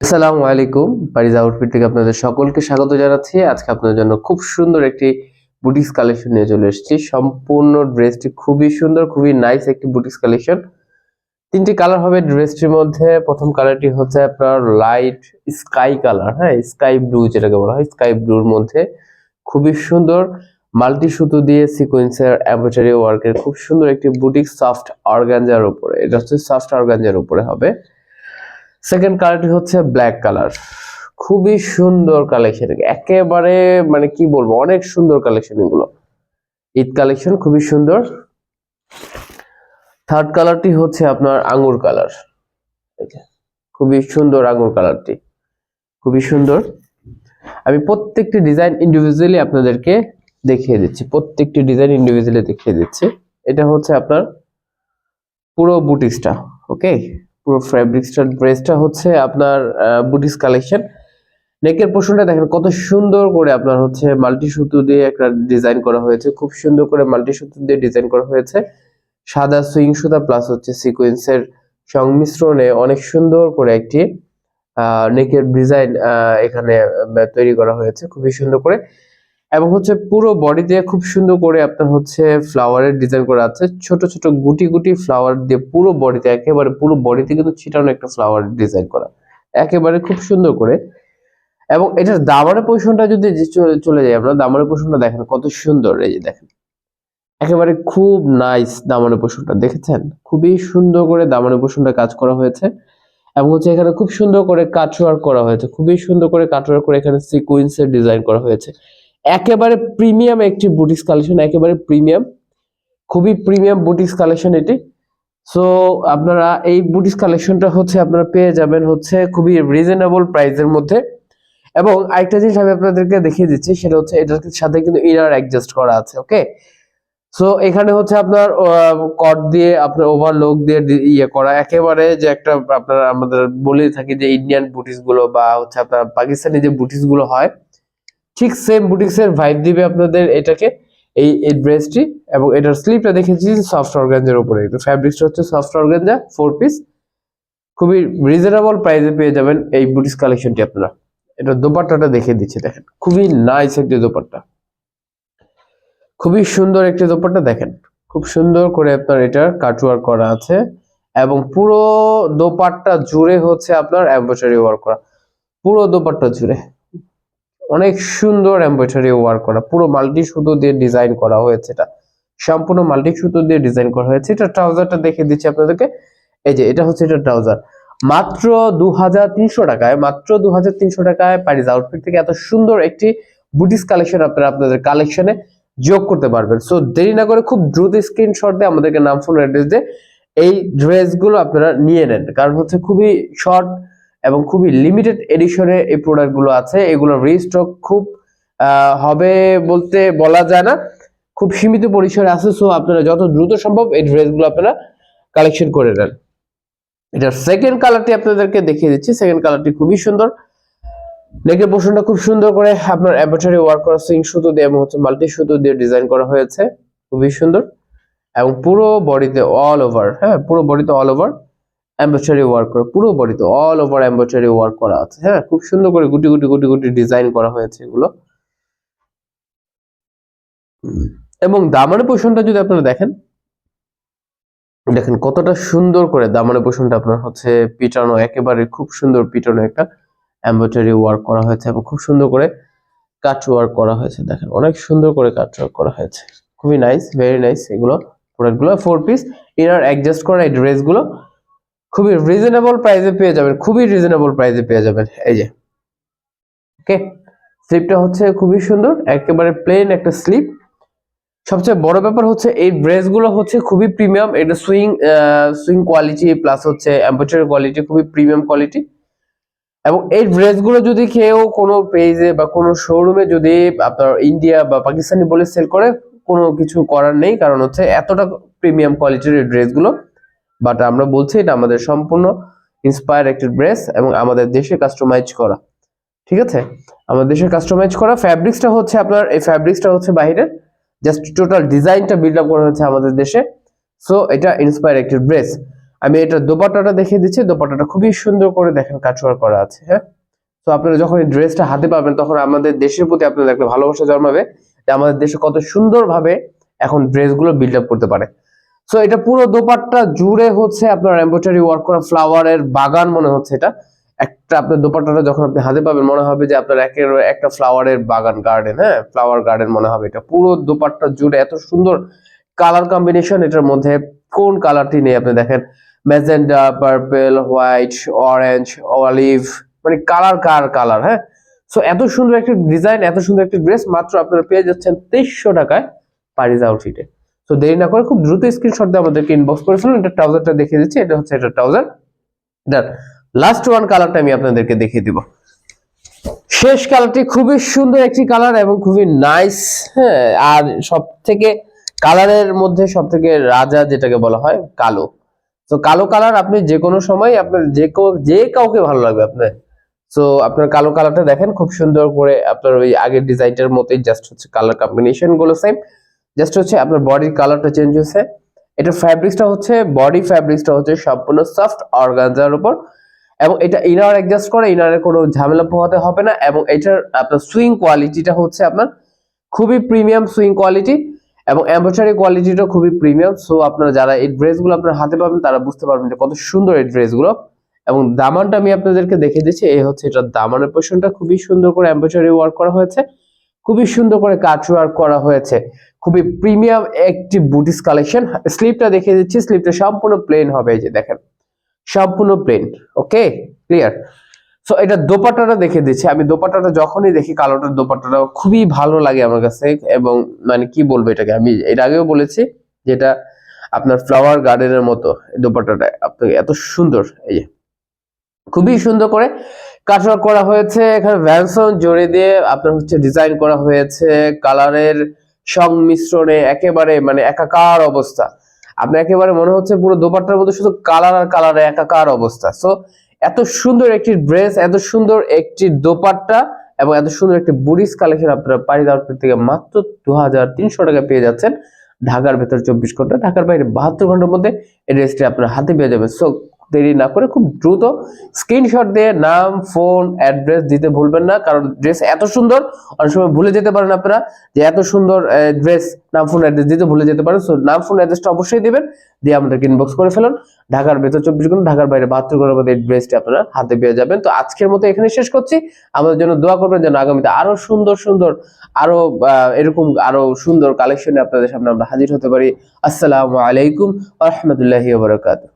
আসসালামু আলাইকুম। পারিজ আউটফিট থেকে আপনাদের সকলকে স্বাগত জানাচ্ছি। আজকে আপনাদের জন্য খুব সুন্দর একটি বুটিক্স কালেকশন নিয়ে চলে এসেছি। সম্পূর্ণ ড্রেসটি খুবই সুন্দর, খুবই নাইস একটি বুটিক্স কালেকশন। তিনটি কালার হবে ড্রেসটির মধ্যে। প্রথম কালারটি হচ্ছে আপনার লাইট স্কাই কালার, হ্যাঁ, স্কাই ব্লু যেটাকে বলা হয়, স্কাই ব্লুর মধ্যে খুবই সুন্দর মাল্টি সুতো দিয়ে সিকোয়েন্সের এমব্রয়ডারি ওয়ার্কের খুব সুন্দর একটি বুটিক সফট অর্গানজার উপরে, এটা হচ্ছে সফট অর্গানজার উপরে হবে। সেকেন্ড কালারটি হচ্ছে ব্ল্যাক কালার, খুবই সুন্দর কালেকশন, একেবারে মানে কি বলবো, অনেক সুন্দর কালেকশন এগুলো, ঈদ কালেকশন খুবই সুন্দর। থার্ড কালারটি হচ্ছে আপনার আঙ্গুর কালার, খুবই সুন্দর আঙ্গুর কালারটি, খুবই সুন্দর। আমি প্রত্যেকটি ডিজাইন ইন্ডিভিজুয়ালি আপনাদেরকে দেখিয়ে দিচ্ছি, প্রত্যেকটি ডিজাইন ইন্ডিভিজুয়ালি দেখিয়ে দিচ্ছি। এটা হচ্ছে আপনার পুরো বুটিক্সটা, ওকে, পুরো ফ্যাব্রিক্সটা ড্রেসটা হচ্ছে আপনার বুটিক্স কালেকশন। নেকের পোর্শনটা দেখেন কত সুন্দর করে আপনার হচ্ছে মাল্টি সুতো দিয়ে একটা ডিজাইন করা হয়েছে, খুব সুন্দর করে মাল্টি সুতো দিয়ে ডিজাইন করা হয়েছে। সাদা সুইং সুতা প্লাস হচ্ছে সিকোয়েন্সের সংমিশ্রণে অনেক সুন্দর করে একটি নেকের ডিজাইন এখানে তৈরি করা হয়েছে খুবই সুন্দর করে, এবং হচ্ছে পুরো বডিতে খুব সুন্দর করে আপনার হচ্ছে ফ্লাওয়ারের ডিজাইন করা আছে, ছোট ছোট গুটি গুটি ফ্লাওয়ার দিয়ে পুরো বডিতে, একেবারে পুরো বডিতে কিন্তু ছিটানো একটা ফ্লাওয়ারের ডিজাইন করা, একেবারে খুব সুন্দর করে। এবং এটার দামানের পজিশনটা যদি চলে যাই আমরা, দামানের পজিশনটা দেখেন কত সুন্দর, এই যে দেখেন একেবারে খুব নাইস দামানের পজিশনটা, দেখেছেন খুবই সুন্দর করে দামানের পজিশনটা কাজ করা হয়েছে। এবং হচ্ছে এখানে খুব সুন্দর করে কাটওয়ার্ক করা হয়েছে, খুবই সুন্দর করে কাটওয়ার্ক করে এখানে সিকোয়েন্সের ডিজাইন করা হয়েছে। একেবারে প্রিমিয়াম একটি বুটিক্স কালেকশন, একেবারে প্রিমিয়াম, খুবই প্রিমিয়াম বুটিক্স কালেকশন এটি। সো আপনারা এই বুটিক্স কালেকশনটা হচ্ছে আপনারা পেয়ে যাবেন হচ্ছে খুবই রিজনেবল প্রাইসের মধ্যে। এবং আরেকটা জিনিস আমি আপনাদেরকে দেখিয়ে দিচ্ছি, সেটা হচ্ছে এটার সাথে কিন্তু ইনার অ্যাডজাস্ট করা আছে, ওকে। সো এখানে হচ্ছে আপনার কট দিয়ে আপনার ওভারলক দিয়ে ইয়ে করা, একেবারে যে একটা আপনার আমাদের বলে থাকি যে ইন্ডিয়ান বুটিক্স গুলো বা হচ্ছে আপনার পাকিস্তানি যে বুটিক্স গুলো হয়, ঠিক সেম বুটিক্স এর ভাইব দিবে আপনাদের এটাকে এই ড্রেসটি। এবং এটার স্লিপটা দেখেছি সফট অর্গানজার উপরে, এটা ফ্যাব্রিক্সটা হচ্ছে সফট অর্গানজা 4 পিস, খুবই রিজনেবল প্রাইসে পেয়ে যাবেন এই বুটিক্স কালেকশনটি আপনারা। এটা দোপাট্টাটা দেখিয়ে দিচ্ছি, দেখেন খুবই নাইস একটি দোপাট্টা, খুবই সুন্দর একটি দোপাট্টা, দেখেন খুব সুন্দর করে আপনার এটার কাটওয়ার্ক করা আছে, এবং পুরো দোপাট্টা জুড়ে হচ্ছে আপনার এমব্রয়ডারি ওয়ার্ক করা, পুরো দোপাট্টা জুড়ে অনেক সুন্দর এমব্রয়ডারি ওয়ার্ক করা, পুরো মাল্টি সুতো দিয়ে ডিজাইন করা হয়েছে, এটা সম্পূর্ণ মাল্টি সুতো দিয়ে ডিজাইন করা হয়েছে। এটা ট্রাউজারটা দেখিয়ে দিচ্ছি আপনাদেরকে, এই যে এটা হচ্ছে এটা ট্রাউজার, মাত্র 2300 টাকায়, মাত্র 2300 টাকায় পারিজ আউটফিট থেকে এত সুন্দর একটি বুটিক্স কালেকশন আপনারা আপনাদের কালেকশনে যোগ করতে পারবেন। সো দেরি না করে খুব দ্রুত স্ক্রিনশট দিয়ে আমাদেরকে নাম ফোন অ্যাড্রেস দিয়ে এই ড্রেসগুলো আপনারা নিয়ে নেন, কারণ হচ্ছে খুবই শর্ট এবং খুবই লিমিটেড এডিশনে এই প্রোডাক্টগুলো আছে, এগুলোর রিস্টক খুব হবে বলতে বলা যায় না, খুব সীমিত পরিসরে আছে। সো আপনারা যত দ্রুত সম্ভব এই ড্রেসগুলো আপনারা কালেকশন করে নেন। এটার সেকেন্ড কালারটি আপনাদেরকে দেখিয়ে দিচ্ছি, সেকেন্ড কালারটি খুবই সুন্দর, নেকের পোর্শনটা খুব সুন্দর করে আপনার এমব্রয়ডারি ওয়ার্ক করা সুইং সুতো দিয়ে এবং হচ্ছে মাল্টি সুতো দিয়ে ডিজাইন করা হয়েছে, খুবই সুন্দর। এবং পুরো বডিতে অল ওভার, হ্যাঁ, পুরো বডিতে অল ওভার এমব্রয়ডারি ওয়ার্ক করা, পুরো বডিতে অল ওভার এমব্রয়ডারি ওয়ার্ক করা আছে, হ্যাঁ, খুব সুন্দর করে গুটি গুটি গুটি গুটি ডিজাইন করা হয়েছে এগুলো। এবং দামানের পোর্শনটা যদি আপনারা দেখেন, দেখেন কতটা সুন্দর করে দামানের পোর্শনটা আপনার হচ্ছে পিটানো, একেবারে খুব সুন্দর পিটানো একটা এমব্রয়ডারি ওয়ার্ক করা হয়েছে, এবং খুব সুন্দর করে কাট ওয়ার্ক করা হয়েছে, দেখেন অনেক সুন্দর করে কাট ওয়ার্ক করা হয়েছে, খুবই নাইস, ভেরি নাইস। এগুলো প্রোডাক্টগুলো 4 পিস ইনার অ্যাডজাস্ট করা এই ড্রেসগুলো খুবই রিজনেবল প্রাইসে পেয়ে যাবেন, খুবই রিজনেবল প্রাইসে পেয়ে যাবেন। এই যে ওকে, স্লিপটা হচ্ছে খুবই সুন্দর, একেবারে প্লেন একটা স্লিপ। সবচেয়ে বড় ব্যাপার হচ্ছে এই ড্রেসগুলো হচ্ছে খুবই প্রিমিয়াম, এটা সুইং কোয়ালিটি প্লাস হচ্ছে এমব্রয়ডারি কোয়ালিটি, খুবই প্রিমিয়াম কোয়ালিটি। এবং এই ড্রেসগুলো যদি কেউ কোনো পেজে বা কোনো শোরুমে যদি আপনার ইন্ডিয়া বা পাকিস্তানি বলে সেল করে, কোনো কিছু করার নেই, কারণ হচ্ছে এতটা প্রিমিয়াম কোয়ালিটির এই ড্রেসগুলো। বাট আমরা বলছি এটা আমাদের সম্পূর্ণ ইন্সপায়ার একটা ড্রেস এবং আমাদের দেশে কাস্টমাইজ করা, ঠিক আছে, আমাদের দেশে কাস্টমাইজ করা। ফ্যাব্রিক্সটা হচ্ছে আপনার, এই ফ্যাব্রিক্সটা হচ্ছে বাইরের, জাস্ট টোটাল ডিজাইনটা বিল্ড আপ করা হচ্ছে আমাদের দেশে। সো এটা ইন্সপায়ার একটা ড্রেস। আমি এটা দোপাট্টাটা দেখিয়ে দিচ্ছি। দোপাট্টাটা খুবই সুন্দর করে দেখেন কাটওয়ার্ক করা আছে। হ্যাঁ, তো আপনারা যখন এই ড্রেসটা হাতে পাবেন তখন আমাদের দেশের প্রতি আপনাদের একটা ভালোবাসা জন্মাবে যে আমাদের দেশে কত সুন্দরভাবে এখন ড্রেসগুলো বিল্ড আপ করতে পারে। সো এটা পুরো দোপাট্টা জুড়ে হচ্ছে আপনার এমব্রয়ডারি ওয়ার্ক করা ফ্লাওয়ারের বাগান মনে হচ্ছে। এটা একটা আপনার দোপাট্টাটা যখন আপনি হাতে পাবেন মনে হবে যে আপনার একটা ফ্লাওয়ারের বাগান, গার্ডেন, হ্যাঁ ফ্লাওয়ার গার্ডেন মনে হবে। এটা পুরো দোপাট্টা জুড়ে এত সুন্দর কালার কম্বিনেশন। এটার মধ্যে কোন কালারটি নেই আপনি দেখেন, magenta, purple, white, orange, olive, মানে কালার কালার। হ্যাঁ, সো এত সুন্দর একটা ডিজাইন, এত সুন্দর একটা ড্রেস মাত্র আপনারা পেয়ে যাচ্ছেন 2300 টাকায় পারিজ আউটফিটে। তো দেরি না করে খুব দ্রুত স্ক্রিনশট দিয়ে আমাদেরকে ইনবক্স করে ফেলুন। এটা ট্রাউজারটা দেখিয়ে দিচ্ছি, এটা হচ্ছে এটা ট্রাউজার। এটা লাস্ট ওয়ান কালারটা আমি আপনাদেরকে দেখিয়ে দিব। শেষ কালারটি খুবই সুন্দর একটি কালার এবং খুবই নাইস। হ্যাঁ, আর সব থেকে কালারের মধ্যে সব থেকে রাজা যেটাকে বলা হয় কালো। তো কালো কালার আপনি যে কোনো সময় আপনার যে কাউকে ভালো লাগবে আপনার। সো আপনার কালো কালারটা দেখেন খুব সুন্দর করে আপনার ওই আগের ডিজাইনটার মতোই, জাস্ট হচ্ছে কালার কম্বিনেশন গুলো সেম, জাস্ট হচ্ছে আপনার বডির কালারটা চেঞ্জ হয়েছে। এটা ফ্যাব্রিক্সটা হচ্ছে, বডি ফ্যাব্রিক্সটা হচ্ছে সম্পূর্ণ সফট অর্গানজার উপর, এবং এটা ইনার অ্যাডজাস্ট করে, ইনারে কোনো ঝামেলা পোহাতে হবে না। এবং এটার আপনার সুইং কোয়ালিটিটা হচ্ছে আপনার খুবই প্রিমিয়াম সুইং কোয়ালিটি, এবং এমব্রয়ডারি কোয়ালিটিটা খুবই প্রিমিয়াম। সো আপনারা যারা এই ড্রেসগুলো আপনার হাতে পাবেন তারা বুঝতে পারবেন যে কত সুন্দর এই ড্রেসগুলো। এবং দামানটা আমি আপনাদেরকে দেখে দিচ্ছি, এই হচ্ছে এটা দামানের পোর্শনটা, খুবই সুন্দর করে এমব্রয়ডারি ওয়ার্ক করা হয়েছে, খুবই সুন্দর করে কাট ওয়ার্ক করা হয়েছে, খুবই প্রিমিয়াম একটি বুটিস কালেকশন। স্লিপটা দেখিয়ে দিচ্ছি, স্লিপটা সম্পূর্ণ প্লেন হবে, এই যে দেখেন সম্পূর্ণ প্লেন। ওকে, ক্লিয়ার। সো এটা দোপাট্টাটা দেখে দিচ্ছি আমি। দোপাট্টাটা যখনই দেখি কালোটার দোপাট্টাটা খুবই ভালো লাগে আমার কাছে, এবং মানে কি বলবো এটাকে, আমি এর আগেও বলেছি যেটা আপনার ফ্লাওয়ার গার্ডেনের মতো দোপাট্টাটা আপনাকে এত সুন্দর, এই যে খুবই সুন্দর করে কাটওয়ার্ক করা হয়েছে। এখানে ভ্যানসন জড়ি দিয়ে আপনার হচ্ছে ডিজাইন করা হয়েছে, কালারের সংমিশ্রণে একেবারে মানে একাকার অবস্থা। আপনার একেবারে মনে হচ্ছে পুরো দোপাট্টার মধ্যে শুধু কালার আর কালারে একাকার অবস্থা। সো এত সুন্দর একটি ড্রেস, এত সুন্দর একটি দোপাট্টা এবং এত সুন্দর একটি বুড়িস কালেকশন আপনারা পারিজ আউটফিট থেকে মাত্র 2300 টাকা পেয়ে যাচ্ছেন। ঢাকার ভেতর 24 ঘন্টা, ঢাকার বাইরে 72 ঘন্টার মধ্যে এই ড্রেসটি আপনার হাতে পেয়ে যাবেন। সো দেরি না করে খুব দ্রুত স্ক্রিনশট দিয়ে নাম, ফোন, অ্যাড্রেস দিতে ভুলবেন না, কারণ ড্রেস এত সুন্দর অনেক সময় ভুলে যেতে পারেন আপনারা যে এত সুন্দর ড্রেস, নাম, ফোন, অ্যাড্রেস দিতে ভুলে যেতে পারেন। সো নাম, ফোন, অ্যাড্রেসটা অবশ্যই দিবেন, দিয়ে আমাদেরকে ইনবক্স করে ফেলুন। ঢাকার ভেতর 24 ঘন্টা, ঢাকার বাইরে 72 ঘন্টার মধ্যে এই ড্রেসটি আপনারা হাতে পেয়ে যাবেন। তো আজকের মতো এখানে শেষ করছি। আমাদের জন্য দোয়া করবেন যেন আগামীতে আরো সুন্দর সুন্দর আরো এরকম আরো সুন্দর কালেকশনে আপনাদের সামনে আমরা হাজির হতে পারি। আসসালামু আলাইকুম ওয়া রাহমাতুল্লাহি ওয়া বারাকাতুহু।